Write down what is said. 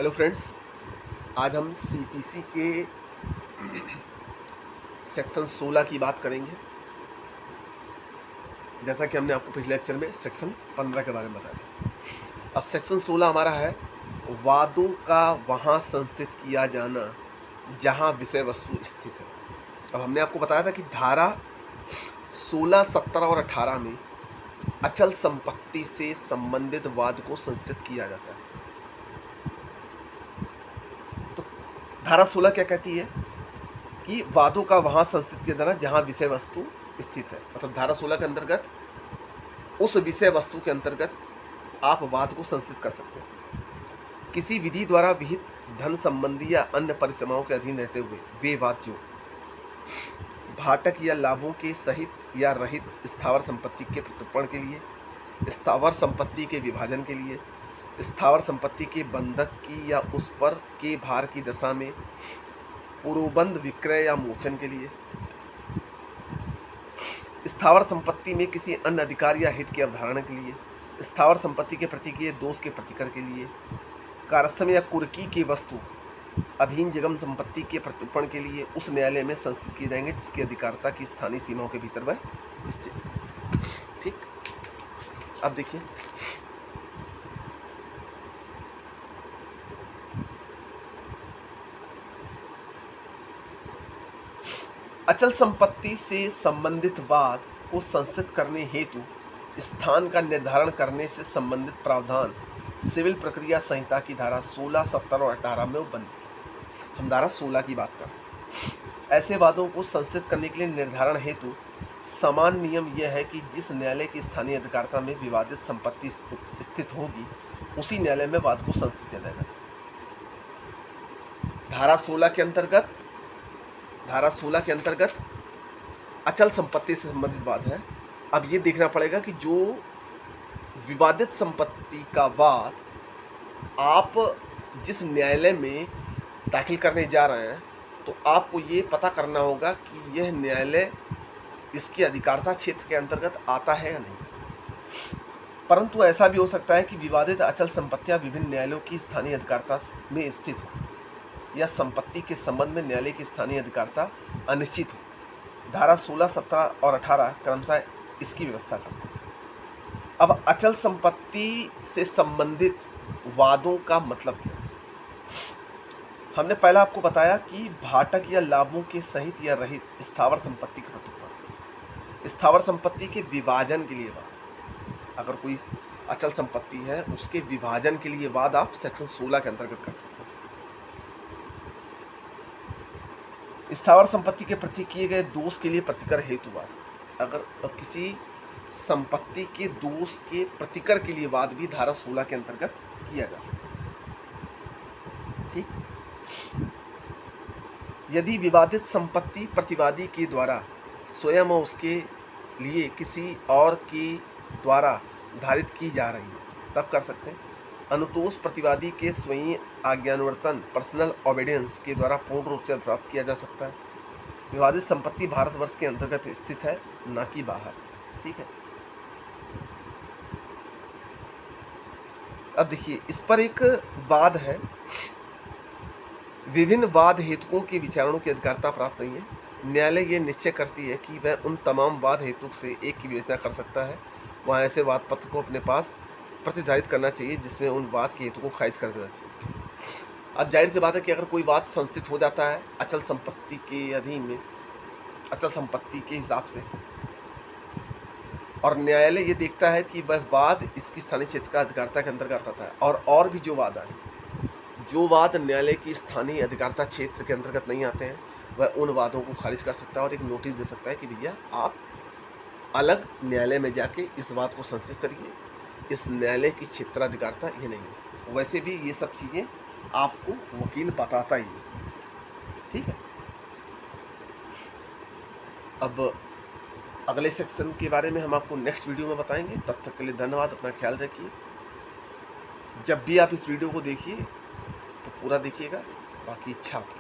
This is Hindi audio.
हेलो फ्रेंड्स, आज हम सीपीसी के सेक्शन 16 की बात करेंगे। जैसा कि हमने आपको पिछले लेक्चर में सेक्शन 15 के बारे में बताया। अब सेक्शन 16 हमारा है वादों का वहाँ संस्थित किया जाना जहाँ विषय वस्तु स्थित है। अब हमने आपको बताया था कि धारा 16, 17 और 18 में अचल संपत्ति से संबंधित वाद को संस्थित किया जाता है। तो धारा 16 क्या कहती है कि वादों का वहां संस्थित किया जाना जहां विषय वस्तु स्थित है। मतलब धारा 16 के अंतर्गत उस विषय वस्तु के अंतर्गत आप वाद को संस्थित कर सकते हैं। किसी विधि द्वारा विहित धन संबंधी या अन्य परिसीमाओं के अधीन रहते हुए वे वाद जो भाटक या लाभों के सहित या रहित स्थावर संपत्ति के प्रत्युत्पन्न के लिए, स्थावर संपत्ति के विभाजन के लिए, स्थावर संपत्ति के बंधक की या उस पर के भार की दशा में पूर्वबंध विक्रय या मोचन के लिए, स्थावर संपत्ति में किसी अन्य अधिकार या हित की अवधारणा के लिए, स्थावर संपत्ति के प्रति किए दोष के प्रतिकर के लिए, कारस्थम या कुर्की की वस्तु अधीन जगम संपत्ति के प्रत्युत्पन्न के लिए उस न्यायालय में संस्थित किए जाएंगे जिसकी अधिकारता की स्थानीय सीमाओं के भीतर वह स्थित है। ठीक, अब देखिए अचल संपत्ति से संबंधित वाद को संस्थित करने हेतु स्थान का निर्धारण करने से संबंधित प्रावधान सिविल प्रक्रिया संहिता की धारा 16, 17 और 18 में उपबंधित है। हम धारा 16 की बात कर रहे हैं। ऐसे वादों को संस्थित करने के लिए निर्धारण हेतु समान नियम यह है कि जिस न्यायालय की स्थानीय अधिकारता में विवादित संपत्ति स्थित होगी उसी न्यायालय में वाद को संस्थित किया जाएगा। धारा 16 के अंतर्गत अचल संपत्ति से संबंधित वाद है। अब ये देखना पड़ेगा कि जो विवादित संपत्ति का वाद आप जिस न्यायालय में दाखिल करने जा रहे हैं तो आपको ये पता करना होगा कि यह न्यायालय इसकी अधिकारता क्षेत्र के अंतर्गत आता है या नहीं। परंतु ऐसा भी हो सकता है कि विवादित अचल संपत्तियां विभिन्न न्यायालयों की स्थानीय अधिकारता में स्थित हो या संपत्ति के संबंध में न्यायालय की स्थानीय अधिकारता अनिश्चित हो। धारा 16, 17 और 18 क्रमशः इसकी व्यवस्था करते हैं। अब अचल संपत्ति से संबंधित वादों का मतलब क्या है? हमने पहला आपको बताया कि भाटक या लाभों के सहित या रहित स्थावर संपत्ति का प्रत्युत्पन्न, स्थावर संपत्ति के विभाजन के लिए वाद। अगर कोई अचल संपत्ति है उसके विभाजन के लिए वाद आप सेक्शन 16 के अंतर्गत कर सकते हैं। स्थावर संपत्ति के प्रति किए गए दोष के लिए प्रतिकर हेतुवाद। अगर किसी संपत्ति के दोष के प्रतिकर के लिए वाद भी धारा 16 के अंतर्गत किया जा सकता है। ठीक, यदि विवादित संपत्ति प्रतिवादी के द्वारा स्वयं और उसके लिए किसी और के द्वारा धारित की जा रही है तब कर सकते हैं। अनुतोष प्रतिवादी के स्वयं आज्ञानुवर्तन पर्सनल ओबीडियंस के द्वारा पूर्ण रूप से प्राप्त किया जा सकता है। विवादित संपत्ति भारतवर्ष के अंतर्गत स्थित है, न कि बाहर। ठीक है, अब देखिए इस पर एक वाद है, विभिन्न वाद हेतुओं के विचारणों की अधिकारता प्राप्त नहीं है। न्यायालय यह निश्चय करती है कि वह उन तमाम वाद हेतु से एक की विवेचना कर सकता है। वहाँ ऐसे वाद पत्र को अपने पास प्रतिधारित करना चाहिए जिसमें उन वाद के हेतु को खारिज कर देना चाहिए। अब जाहिर सी बात है कि अगर कोई वाद संस्थित हो जाता है अचल संपत्ति के अधीन में, अचल संपत्ति के हिसाब से, और न्यायालय ये देखता है कि वह वाद इसकी स्थानीय क्षेत्र का अधिकारता के अंतर्गत आता है और भी जो वाद आए, जो वाद न्यायालय की स्थानीय अधिकारता क्षेत्र के अंतर्गत नहीं आते हैं वह उन वादों को खारिज कर सकता है और एक नोटिस दे सकता है कि भैया आप अलग न्यायालय में जाके इस बात को संस्थित करिए, इस न्यायालय की क्षेत्राधिकारता ये नहीं है। वैसे भी ये सब चीज़ें आपको वकील बताता ही है। ठीक है, अब अगले सेक्शन के बारे में हम आपको नेक्स्ट वीडियो में बताएंगे। तब तक के लिए धन्यवाद, अपना ख्याल रखिए। जब भी आप इस वीडियो को देखिए तो पूरा देखिएगा, बाकी इच्छा आपकी।